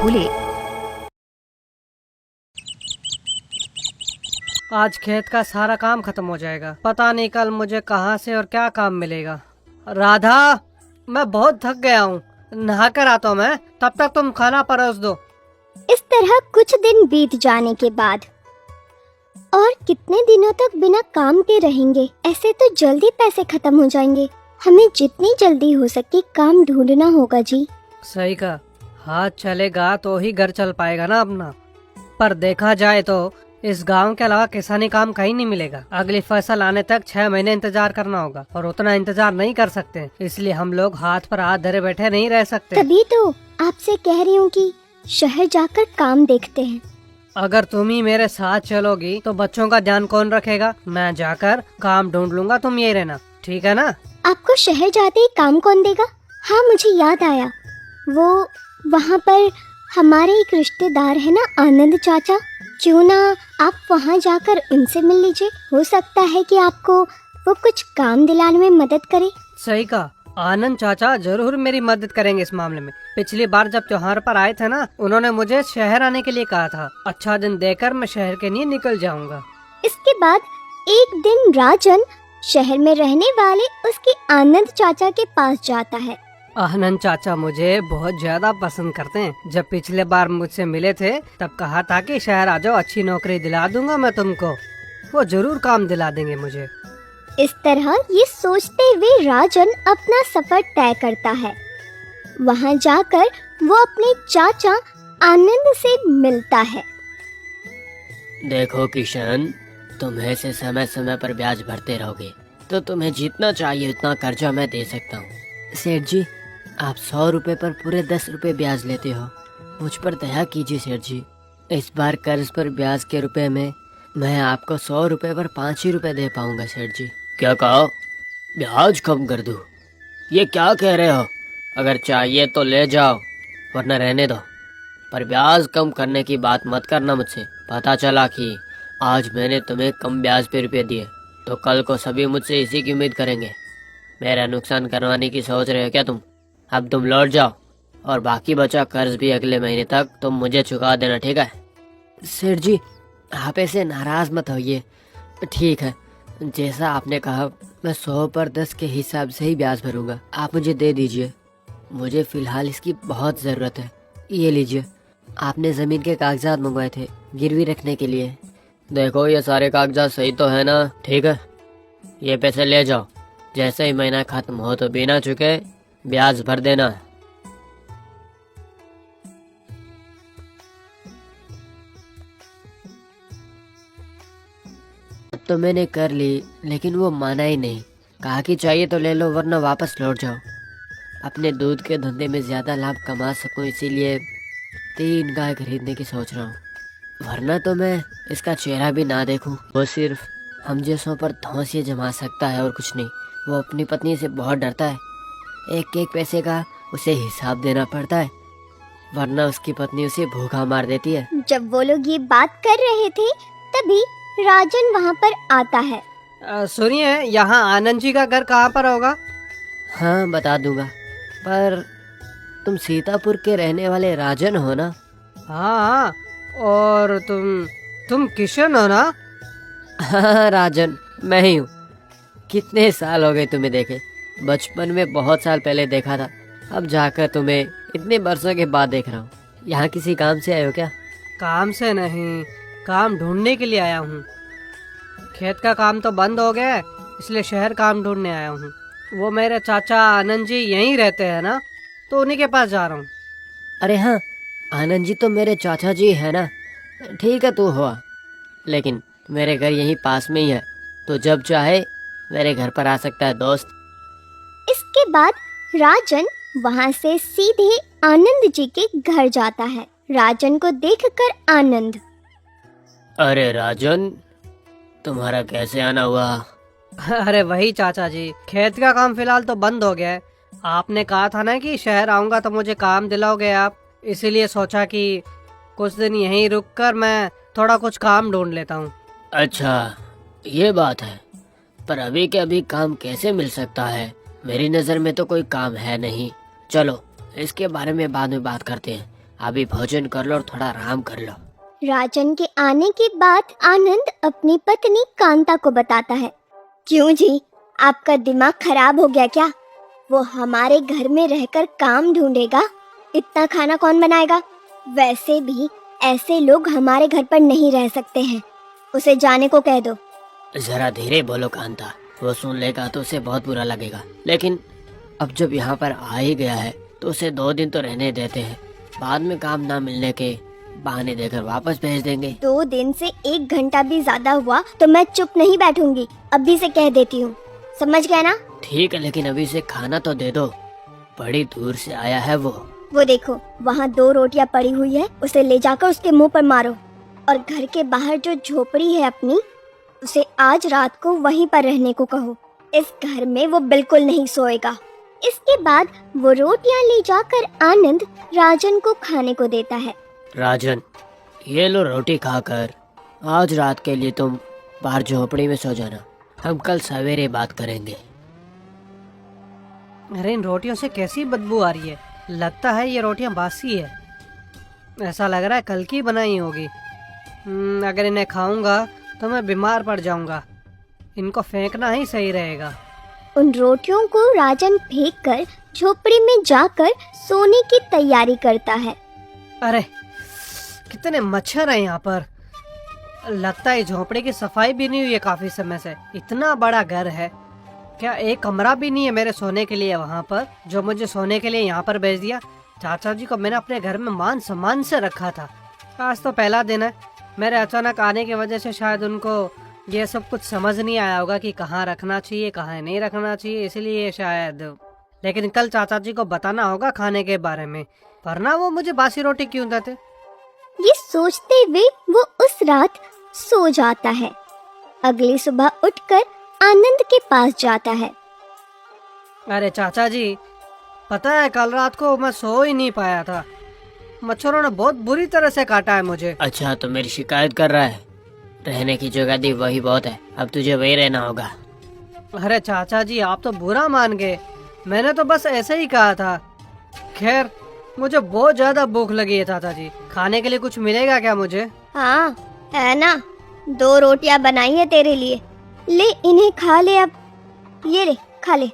बोले, आज खेत का सारा काम खत्म हो जाएगा। पता नहीं कल मुझे कहाँ से और क्या काम मिलेगा। राधा, मैं बहुत थक गया हूँ, नहा कर आता हूँ मैं, तब तक तुम खाना परोस दो। इस तरह कुछ दिन बीत जाने के बाद, और कितने दिनों तक बिना काम के रहेंगे? ऐसे तो जल्दी पैसे खत्म हो जाएंगे। हमें जितनी जल्दी हो सके काम ढूंढना होगा जी। सही कहा, हाथ चलेगा तो ही घर चल पाएगा ना अपना। पर देखा जाए तो इस गांव के अलावा किसानी काम कहीं नहीं मिलेगा। अगली फसल आने तक 6 महीने इंतजार करना होगा और उतना इंतजार नहीं कर सकते, इसलिए हम लोग हाथ पर हाथ धरे बैठे नहीं रह सकते। तभी तो आपसे कह रही हूँ कि शहर जाकर काम देखते हैं। अगर तुम ही मेरे साथ चलोगी तो बच्चों का ध्यान कौन रखेगा? मैं जाकर काम ढूंढ लूंगा, तुम यही रहना, ठीक है ना? आपको शहर जाते ही काम कौन देगा? हाँ, मुझे याद आया, वो वहाँ पर हमारे एक रिश्तेदार है ना, आनंद चाचा। क्यों ना आप वहाँ जाकर उनसे मिल लीजिए, हो सकता है कि आपको वो कुछ काम दिलाने में मदद करे। सही कहा, आनंद चाचा जरूर मेरी मदद करेंगे इस मामले में। पिछली बार जब त्योहार पर आए थे ना, उन्होंने मुझे शहर आने के लिए कहा था। अच्छा दिन देखकर मैं शहर के लिए निकल जाऊंगा। इसके बाद एक दिन राजन शहर में रहने वाले उसके आनंद चाचा के पास जाता है। आनंद चाचा मुझे बहुत ज्यादा पसंद करते हैं। जब पिछले बार मुझसे मिले थे तब कहा था कि शहर आ जाओ, अच्छी नौकरी दिला दूंगा मैं तुमको। वो जरूर काम दिला देंगे मुझे। इस तरह ये सोचते हुए राजन अपना सफर तय करता है। वहाँ जाकर वो अपने चाचा आनंद से मिलता है। देखो किशन, तुम ऐसे समय समय पर ब्याज भरते रहोगे तो तुम्हें जितना चाहिए उतना कर्जा मैं दे सकता हूँ। सेठ जी, आप 100 रुपए पर पूरे 10 रुपए ब्याज लेते हो, मुझ पर दया कीजिए सेठ जी। इस बार कर्ज पर ब्याज के रुपए में मैं आपको 100 रुपए पर 5 ही रुपए दे पाऊंगा सेठ जी। क्या कहा? ब्याज कम कर दूं? ये क्या कह रहे हो? अगर चाहिए तो ले जाओ, वरना रहने दो, पर ब्याज कम करने की बात मत करना मुझसे। पता चला कि आज मैंने तुम्हें कम ब्याज पे रुपए दिए तो कल को सभी मुझसे इसी की उम्मीद करेंगे। मेरा नुकसान करवाने की सोच रहे हो क्या तुम? अब तुम लौट जाओ और बाकी बचा कर्ज भी अगले महीने तक तुम मुझे चुका देना, ठीक है? सेठ जी, आप ऐसे नाराज मत होइए। ठीक है, जैसा आपने कहा मैं 100 पर 10 के हिसाब से ही ब्याज भरूंगा। आप मुझे दे दीजिए, मुझे फिलहाल इसकी बहुत ज़रूरत है। ये लीजिए, आपने ज़मीन के कागजात मंगवाए थे गिरवी रखने के लिए। देखो ये सारे कागजात सही तो है ना? ठीक है, ये पैसे ले जाओ, जैसे ही महीना खत्म हो तो बिना चुके ब्याज भर देना। अब तो मैंने कर ली, लेकिन वो माना ही नहीं। कहा कि चाहिए तो ले लो वरना वापस लौट जाओ। अपने दूध के धंधे में ज्यादा लाभ कमा सकूं इसीलिए 3 गाय खरीदने की सोच रहा हूँ, वरना तो मैं इसका चेहरा भी ना देखूं। वो सिर्फ हम जैसों पर धौंसिया जमा सकता है और कुछ नहीं। वो अपनी पत्नी से बहुत डरता है, एक एक पैसे का उसे हिसाब देना पड़ता है, वरना उसकी पत्नी उसे भूखा मार देती है। जब वो लोग ये बात कर रहे थे तभी राजन वहाँ पर आता है। सुनिए, यहाँ आनंद जी का घर कहाँ पर होगा? हाँ बता दूंगा, पर तुम सीतापुर के रहने वाले राजन हो ना? हाँ, और तुम किशन हो ना? हाँ राजन, मैं ही हूँ। कितने साल हो गए तुम्हें देखे? बचपन में बहुत साल पहले देखा था, अब जाकर तुम्हें इतने बरसों के बाद देख रहा हूँ। यहाँ किसी काम से आए हो क्या? काम से नहीं, काम ढूंढने के लिए आया हूँ। खेत का काम तो बंद हो गया है, इसलिए शहर काम ढूंढने आया हूँ। वो मेरे चाचा आनंद जी यहीं रहते हैं ना, तो उन्हीं के पास जा रहा हूँ। अरे हाँ, आनंद जी तो मेरे चाचा जी है ना। ठीक है, तू हुआ, लेकिन मेरे घर यहीं पास में ही है, तो जब चाहे मेरे घर पर आ सकता है दोस्त। इसके बाद राजन वहाँ से सीधे आनंद जी के घर जाता है। राजन को देखकर आनंद, अरे राजन, तुम्हारा कैसे आना हुआ? अरे वही चाचा जी, खेत का काम फिलहाल तो बंद हो गया है। आपने कहा था ना कि शहर आऊंगा तो मुझे काम दिलाओगे आप, इसीलिए सोचा कि कुछ दिन यहीं रुककर मैं थोड़ा कुछ काम ढूंढ लेता हूँ। अच्छा, ये बात है, पर अभी के अभी काम कैसे मिल सकता है? मेरी नज़र में तो कोई काम है नहीं। चलो इसके बारे में बाद में बात करते हैं, अभी भोजन कर लो और थोड़ा आराम कर लो। राजन के आने के बाद आनंद अपनी पत्नी कांता को बताता है। क्यों जी, आपका दिमाग खराब हो गया क्या? वो हमारे घर में रहकर काम ढूंढेगा, इतना खाना कौन बनाएगा? वैसे भी ऐसे लोग हमारे घर पर नहीं रह सकते हैं, उसे जाने को कह दो। जरा धीरे बोलो कांता, वो सुन लेगा तो उसे बहुत बुरा लगेगा। लेकिन अब जब यहाँ पर आ ही गया है तो उसे 2 दिन तो रहने देते हैं, बाद में काम ना मिलने के बहाने देकर वापस भेज देंगे। 2 दिन से 1 घंटा भी ज्यादा हुआ तो मैं चुप नहीं बैठूंगी, अभी से कह देती हूँ, समझ गए ना? ठीक है, लेकिन अभी से खाना तो दे दो, बड़ी दूर से आया है वो देखो वहाँ 2 रोटियाँ पड़ी हुई है, उसे ले जाकर उसके मुंह पर मारो। और घर के बाहर जो झोपड़ी है अपनी, उसे आज रात को वहीं पर रहने को कहो। इस घर में वो बिल्कुल नहीं सोएगा। इसके बाद वो रोटियां ले जाकर आनंद राजन को खाने को देता है। राजन, ये लो रोटी खाकर, आज रात के लिए तुम बाहर झोपड़ी में सो जाना, हम कल सवेरे बात करेंगे। अरे इन रोटियों से कैसी बदबू आ रही है, लगता है ये रोटियां बासी है। ऐसा लग रहा है कल की बनाई होगी। अगर इन्हें खाऊंगा तो मैं बीमार पड़ जाऊंगा, इनको फेंकना ही सही रहेगा। उन रोटियों को राजन फेंककर झोपड़ी में जाकर सोने की तैयारी करता है। अरे कितने मच्छर हैं यहाँ पर, लगता है झोपड़ी की सफाई भी नहीं हुई है काफी समय से। इतना बड़ा घर है, क्या एक कमरा भी नहीं है मेरे सोने के लिए वहाँ पर, जो मुझे सोने के लिए यहाँ पर भेज दिया। चाचा जी को मैंने अपने घर में मान सम्मान से रखा था। आज तो पहला दिन है, मेरे अचानक आने की वजह से शायद उनको ये सब कुछ समझ नहीं आया होगा कि कहाँ रखना चाहिए कहाँ नहीं रखना चाहिए, इसलिए शायद। लेकिन कल चाचा जी को बताना होगा खाने के बारे में, वरना वो मुझे बासी रोटी क्यों देते। ये सोचते हुए वो उस रात सो जाता है। अगली सुबह उठकर आनंद के पास जाता है। अरे चाचा जी, पता है कल रात को मैं सो ही नहीं पाया था, मच्छरों ने बहुत बुरी तरह से काटा है मुझे। अच्छा, तो मेरी शिकायत कर रहा है? रहने की जगह दी वही बहुत है, अब तुझे वही रहना होगा। अरे चाचा जी, आप तो बुरा मान गए, मैंने तो बस ऐसे ही कहा था। खैर, मुझे बहुत ज्यादा भूख लगी है चाचा जी, खाने के लिए कुछ मिलेगा क्या मुझे? हाँ है ना, 2 रोटियां बनाई है तेरे लिए, ले इन्हें खा ले। अब ये ले खा ले।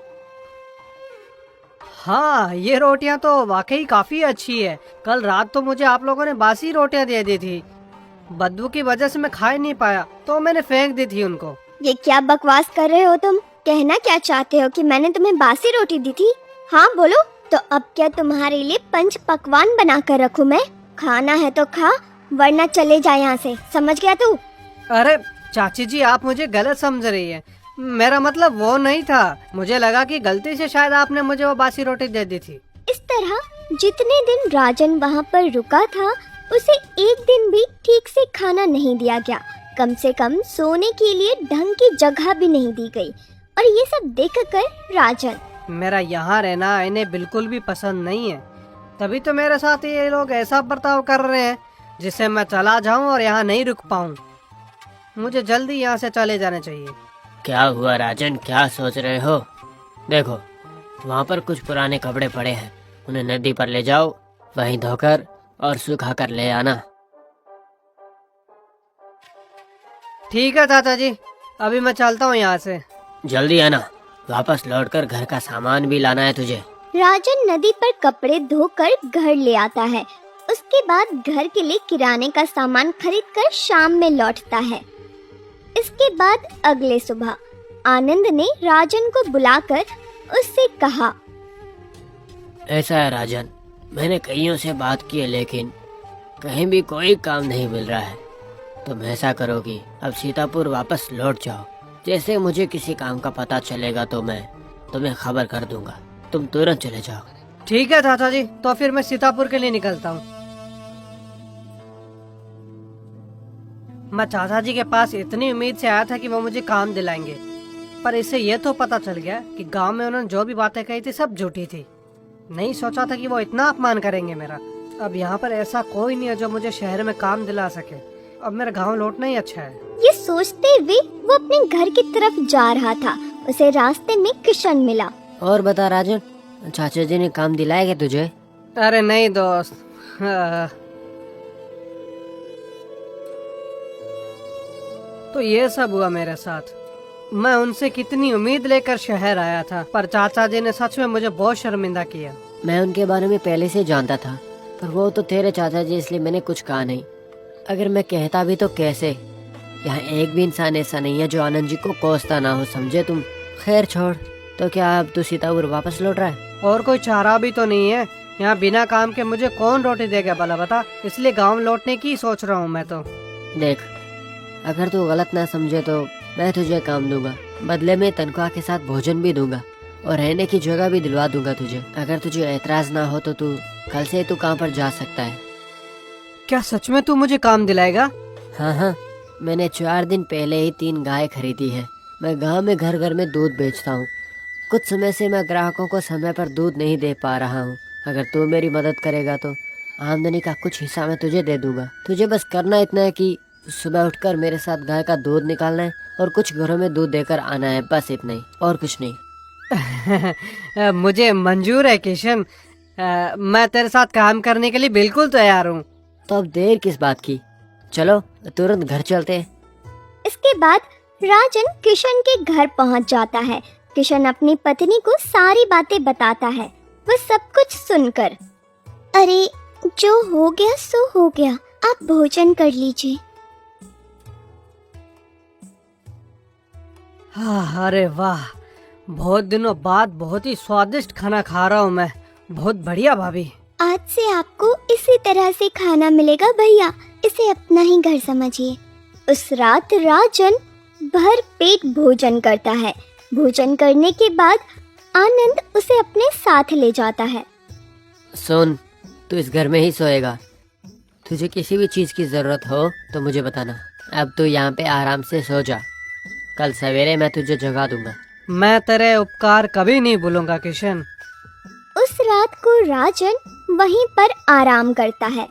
हाँ, ये रोटियां तो वाकई काफी अच्छी है। कल रात तो मुझे आप लोगों ने बासी रोटियां दे दी थी, बदबू की वजह से मैं खा ही नहीं पाया तो मैंने फेंक दी थी उनको। ये क्या बकवास कर रहे हो तुम? कहना क्या चाहते हो कि मैंने तुम्हें बासी रोटी दी थी? हाँ बोलो। तो अब क्या तुम्हारे लिए 5 पकवान बना कर रखूं मैं? खाना है तो खा, वरना चले जा यहाँ से, समझ गया तू? अरे चाची जी, आप मुझे गलत समझ रही है, मेरा मतलब वो नहीं था। मुझे लगा कि गलती से शायद आपने मुझे वो बासी रोटी दे दी थी। इस तरह जितने दिन राजन वहाँ पर रुका था, उसे एक दिन भी ठीक से खाना नहीं दिया गया। कम से कम सोने के लिए ढंग की जगह भी नहीं दी गई। और ये सब देखकर राजन, मेरा यहाँ रहना इन्हें बिल्कुल भी पसंद नहीं है, तभी तो मेरे साथ ये लोग ऐसा बर्ताव कर रहे हैं जिससे मैं चला जाऊं और यहाँ नहीं रुक पाऊं। मुझे जल्दी यहाँ से चले जाना चाहिए। क्या हुआ राजन, क्या सोच रहे हो? देखो, वहाँ पर कुछ पुराने कपड़े पड़े हैं, उन्हें नदी पर ले जाओ, वहीं धोकर और सुखा कर ले आना। ठीक है चाचा जी, अभी मैं चलता हूँ यहाँ से। जल्दी आना, वापस लौटकर घर का सामान भी लाना है तुझे। राजन नदी पर कपड़े धोकर घर ले आता है। उसके बाद घर के लिए किराने का सामान खरीदकर शाम में लौटता है। इसके बाद अगले सुबह आनंद ने राजन को बुलाकर उससे कहा, ऐसा है राजन, मैंने कईयों से बात की है लेकिन कहीं भी कोई काम नहीं मिल रहा है। तुम ऐसा करो कि अब सीतापुर वापस लौट जाओ। जैसे मुझे किसी काम का पता चलेगा तो मैं तुम्हें खबर कर दूंगा, तुम तुरंत चले जाओ। ठीक है चाचा जी, तो फिर मैं सीतापुर के लिए निकलता हूँ। मैं चाचा जी के पास इतनी उम्मीद से आया था कि वो मुझे काम दिलाएंगे, पर इससे ये तो पता चल गया कि गांव में उन्होंने जो भी बातें कही थी सब झूठी थी। नहीं सोचा था कि वो इतना अपमान करेंगे मेरा। अब यहाँ पर ऐसा कोई नहीं है जो मुझे शहर में काम दिला सके। अब मेरा गांव लौटना ही अच्छा है। ये सोचते हुए वो अपने घर की तरफ जा रहा था। उसे रास्ते में किशन मिला। और बता राजन, चाचा जी ने काम दिलाया क्या तुझे? अरे नहीं दोस्त, हाँ। तो ये सब हुआ मेरे साथ। मैं उनसे कितनी उम्मीद लेकर शहर आया था, पर चाचा जी ने सच में मुझे बहुत शर्मिंदा किया। मैं उनके बारे में पहले से जानता था, पर वो तो तेरे चाचा जी, इसलिए मैंने कुछ कहा नहीं। अगर मैं कहता भी तो कैसे? यहाँ एक भी इंसान ऐसा नहीं है जो आनंद जी को कोसता ना हो, समझे तुम? खैर छोड़, तो क्या अब तू सीतापुर वापस लौट रहा है? और कोई चारा भी तो नहीं है। यहाँ बिना काम के मुझे कौन रोटी देगा भला बता। इसलिए गांव लौटने की सोच रहा हूँ मैं तो। देख, अगर तू गलत ना समझे तो मैं तुझे काम दूंगा, बदले में तनख्वाह के साथ भोजन भी दूंगा और रहने की जगह भी दिलवा दूंगा तुझे। अगर तुझे ऐतराज ना हो तो तू कल से तू काम पर जा सकता है। क्या सच में तू मुझे काम दिलाएगा? हाँ, मैंने 4 दिन पहले ही 3 गाय खरीदी है। मैं गांव में घर घर में दूध बेचता हूँ। कुछ समय से मैं ग्राहकों को समय पर दूध नहीं दे पा रहा हूँ। अगर तू मेरी मदद करेगा तो आमदनी का कुछ हिस्सा मैं तुझे दे दूंगा। तुझे बस करना इतना है कि सुबह उठकर मेरे साथ गाय का दूध निकालना है और कुछ घरों में दूध देकर आना है, बस इतना ही, और कुछ नहीं। मुझे मंजूर है किशन। मैं तेरे साथ काम करने के लिए बिल्कुल तैयार हूँ। तो अब देर किस बात की, चलो तुरंत घर चलते हैं। इसके बाद राजन किशन के घर पहुंच जाता है। किशन अपनी पत्नी को सारी बातें बताता है। वह सब कुछ सुनकर, अरे जो हो गया सो हो गया, आप भोजन कर लीजिए। हाँ, अरे वाह, बहुत दिनों बाद बहुत ही स्वादिष्ट खाना खा रहा हूँ मैं। बहुत बढ़िया भाभी। आज से आपको इसी तरह से खाना मिलेगा भैया, इसे अपना ही घर समझिए। उस रात राजन भर पेट भोजन करता है। भोजन करने के बाद आनंद उसे अपने साथ ले जाता है। सुन, तू इस घर में ही सोएगा। तुझे किसी भी चीज की जरूरत हो तो मुझे बताना। अब तू यहाँ पे आराम से सो जा, कल सवेरे मैं तुझे जगा दूंगा। मैं तेरे उपकार कभी नहीं भूलूंगा किशन। उस रात को राजन वहीं पर आराम करता है।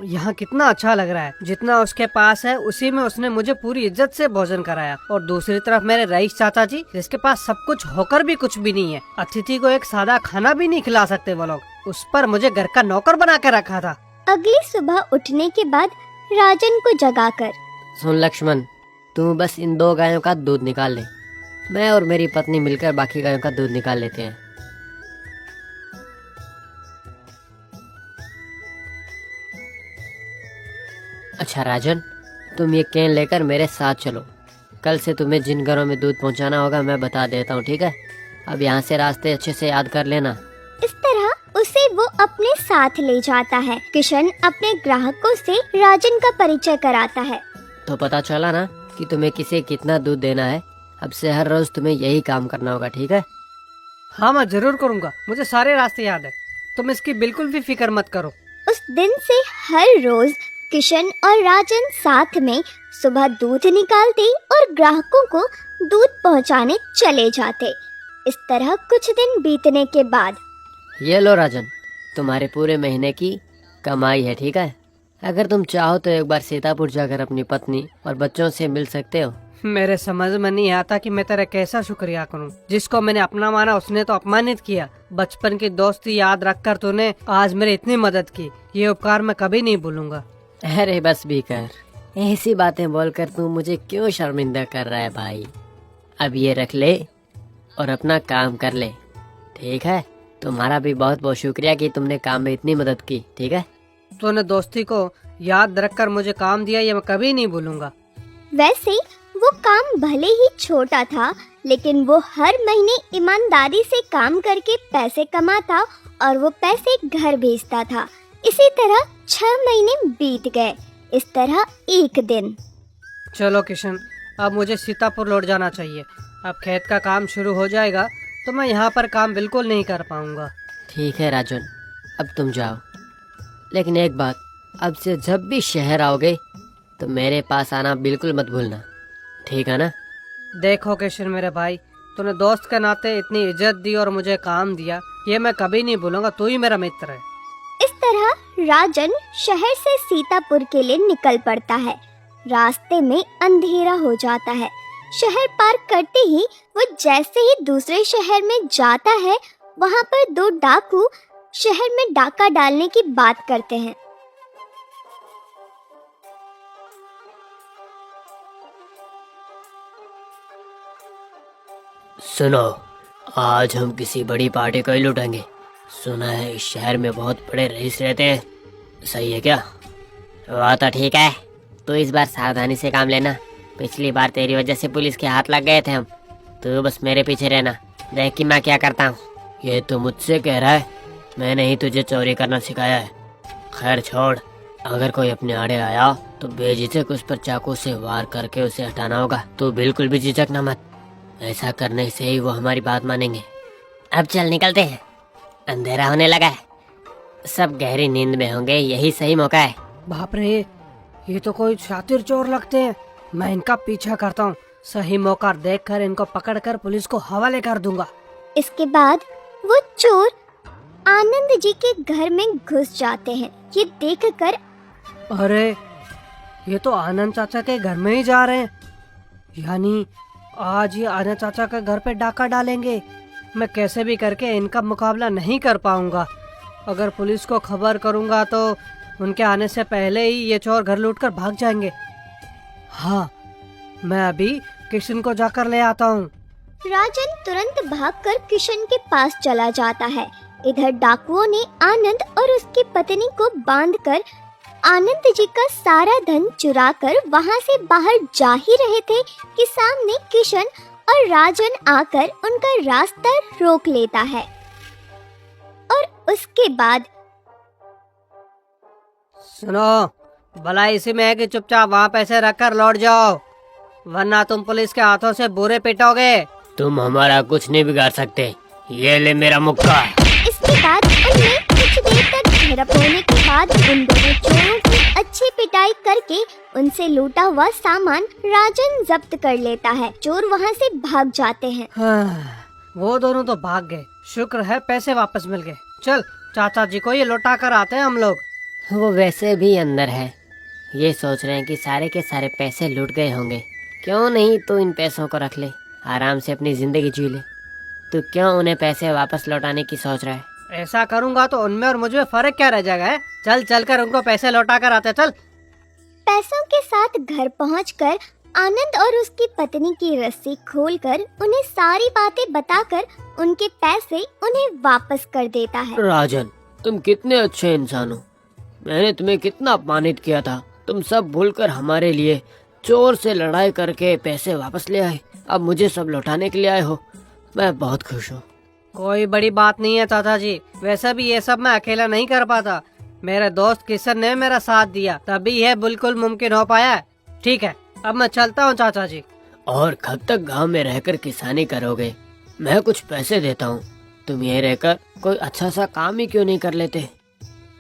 यहाँ कितना अच्छा लग रहा है। जितना उसके पास है उसी में उसने मुझे पूरी इज्जत से भोजन कराया। और दूसरी तरफ मेरे रईस चाचा जी, जिसके पास सब कुछ होकर भी कुछ भी नहीं है, अतिथि को एक सादा खाना भी नहीं खिला सकते वो लोग। उस पर मुझे घर का नौकर बना के रखा था। अगली सुबह उठने के बाद राजन को जगाकर, सुन लक्ष्मण, तू बस इन 2 गायों का दूध निकाल ले। मैं और मेरी पत्नी मिलकर बाकी गायों का दूध निकाल लेते हैं। अच्छा राजन, तुम ये कैन लेकर मेरे साथ चलो। कल से तुम्हें जिन घरों में दूध पहुंचाना होगा मैं बता देता हूँ, ठीक है? अब यहाँ से रास्ते अच्छे से याद कर लेना। इस तरह उसे वो अपने साथ ले जाता है। किशन अपने ग्राहकों से राजन का परिचय कराता है। तो पता चला ना कि तुम्हें किसे कितना दूध देना है। अब से हर रोज तुम्हें यही काम करना होगा, ठीक है? हाँ, मैं जरूर करूँगा। मुझे सारे रास्ते याद है, तुम इसकी बिल्कुल भी फिक्र मत करो। उस दिन से हर रोज किशन और राजन साथ में सुबह दूध निकालते और ग्राहकों को दूध पहुंचाने चले जाते। इस तरह कुछ दिन बीतने के बाद, ये लो राजन, तुम्हारे पूरे महीने की कमाई है, ठीक है? अगर तुम चाहो तो एक बार सीतापुर जाकर अपनी पत्नी और बच्चों से मिल सकते हो। मेरे समझ में नहीं आता कि मैं तेरा कैसा शुक्रिया करूं। जिसको मैंने अपना माना उसने तो अपमानित किया। बचपन की दोस्ती याद रखकर तूने आज मेरी इतनी मदद की, ये उपकार मैं कभी नहीं भूलूंगा। अरे बस भी कर, ऐसी बातें बोलकर तू मुझे क्यों शर्मिंदा कर रहा है भाई? अब ये रख ले और अपना काम कर ले, ठीक है? तुम्हारा भी बहुत बहुत शुक्रिया कि तुमने काम में इतनी मदद की, ठीक है? तूने दोस्ती को याद रखकर मुझे काम दिया, ये मैं कभी नहीं भूलूंगा। वैसे वो काम भले ही छोटा था, लेकिन वो हर महीने ईमानदारी से काम करके पैसे कमाता और वो पैसे घर भेजता था। इसी तरह 6 महीने बीत गए। इस तरह एक दिन, चलो किशन, अब मुझे सीतापुर लौट जाना चाहिए। अब खेत का काम शुरू हो जाएगा तो मैं यहाँ पर काम बिल्कुल नहीं कर पाऊंगा। ठीक है राजन, अब तुम जाओ। लेकिन एक बात, अब से जब भी शहर आओगे तो मेरे पास आना बिल्कुल मत भूलना, ठीक है ना? देखो किशन मेरे भाई, तूने दोस्त के नाते इतनी इज्जत दी और मुझे काम दिया, ये मैं कभी नहीं भूलूंगा। तू ही मेरा मित्र है। इस तरह राजन शहर से सीतापुर के लिए निकल पड़ता है। रास्ते में अंधेरा हो जाता है। शहर पार करते ही वो जैसे ही दूसरे शहर में जाता है, वहाँ पर 2 डाकू शहर में डाका डालने की बात करते हैं। सुनो, आज हम किसी बड़ी पार्टी को ही लूटेंगे। सुना है इस शहर में बहुत बड़े रईस रहते हैं, सही है क्या? वो तो ठीक है, तो इस बार सावधानी से काम लेना। पिछली बार तेरी वजह से पुलिस के हाथ लग गए थे हम। तू बस मेरे पीछे रहना, देख कि मैं क्या करता हूँ। ये तो मुझसे कह रहा है, मैंने ही तुझे चोरी करना सिखाया है। खैर छोड़, अगर कोई अपने आड़े आया तो बेझिझक उस पर चाकू से वार करके उसे हटाना होगा। तू बिल्कुल भी झिझकना मत, ऐसा करने से ही वो हमारी बात मानेंगे। अब चल निकलते हैं, अंधेरा होने लगा है, सब गहरी नींद में होंगे, यही सही मौका है। बाप रे, ये तो कोई शातिर चोर लगते हैं। मैं इनका पीछा करता हूँ, सही मौका देखकर इनको पकड़कर पुलिस को हवाले कर दूंगा। इसके बाद वो चोर आनंद जी के घर में घुस जाते हैं। ये देखकर अरे, ये तो आनंद चाचा के घर में ही जा रहे हैं। यानी आज ये आनंद चाचा के घर पे डाका डालेंगे। मैं कैसे भी करके इनका मुकाबला नहीं कर पाऊंगा। अगर पुलिस को खबर करूंगा तो उनके आने से पहले ही ये चोर घर लूटकर भाग जाएंगे। हाँ, मैं अभी किशन को जाकर ले आता हूँ। राजन तुरंत भागकर किशन के पास चला जाता है। इधर डाकुओं ने आनंद और उसकी पत्नी को बांधकर आनंद जी का सारा धन चुराकर वहां से बाहर जा ही रहे थे कि सामने किशन और राजन आकर उनका रास्ता रोक लेता है। और उसके बाद सुनो, भला इसी में है कि चुपचाप वहाँ पैसे रखकर लौट जाओ, वरना तुम पुलिस के हाथों से बुरे पिटोगे। तुम हमारा कुछ नहीं बिगाड़ सकते, ये ले मेरा मुक्का। इसके बाद उनमें कुछ देर तक झड़प होने के बाद उन दोनों चोरों की अच्छी पिटाई करके उनसे लूटा हुआ सामान राजन जब्त कर लेता है। चोर वहां से भाग जाते हैं। हाँ, वो दोनों तो भाग गए, शुक्र है पैसे वापस मिल गए। चल चाचा जी को ये लौटा कर आते हैं हम लोग। वो वैसे भी अंदर है, ये सोच रहे हैं कि सारे के सारे पैसे लूट गए होंगे। क्यों नहीं तो इन पैसों को रख ले, आराम से अपनी जिंदगी जी ले। तो क्यों उन्हें पैसे वापस लौटाने की सोच रहा है? ऐसा करूंगा तो उनमें और मुझ में फर्क क्या रह जाएगा है? चल चल कर उनको पैसे लौटा कर आते। चल। पैसों के साथ घर पहुंचकर आनंद और उसकी पत्नी की रस्सी खोलकर उन्हें सारी बातें बताकर उनके पैसे उन्हें वापस कर देता है। राजन, तुम कितने अच्छे इंसान हो। मैंने तुम्हें कितना अपमानित किया था, तुम सब भूलकर हमारे लिए चोर से लड़ाई करके पैसे वापस ले आए। अब मुझे सब लौटाने के लिए आए हो, मैं बहुत खुश हूँ। कोई बड़ी बात नहीं है चाचा जी, वैसे भी ये सब मैं अकेला नहीं कर पाता। मेरे दोस्त किशन ने मेरा साथ दिया, तभी यह बिल्कुल मुमकिन हो पाया है। ठीक है, अब मैं चलता हूँ चाचा जी। और कब तक गांव में रहकर किसानी करोगे? मैं कुछ पैसे देता हूँ, तुम ये रहकर कोई अच्छा सा काम ही क्यों नहीं कर लेते?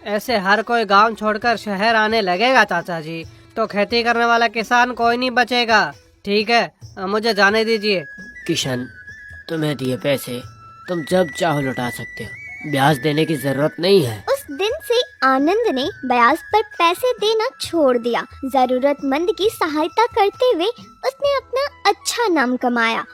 ऐसे हर कोई गांव छोड़कर शहर आने लगेगा चाचा जी, तो खेती करने वाला किसान कोई नहीं बचेगा। ठीक है, अब मुझे जाने दीजिए। किशन, तुम्हें दिए पैसे तुम जब चाहो लौटा सकते हो, ब्याज देने की जरूरत नहीं है। उस दिन से आनंद ने ब्याज पर पैसे देना छोड़ दिया। जरूरतमंद की सहायता करते हुए उसने अपना अच्छा नाम कमाया।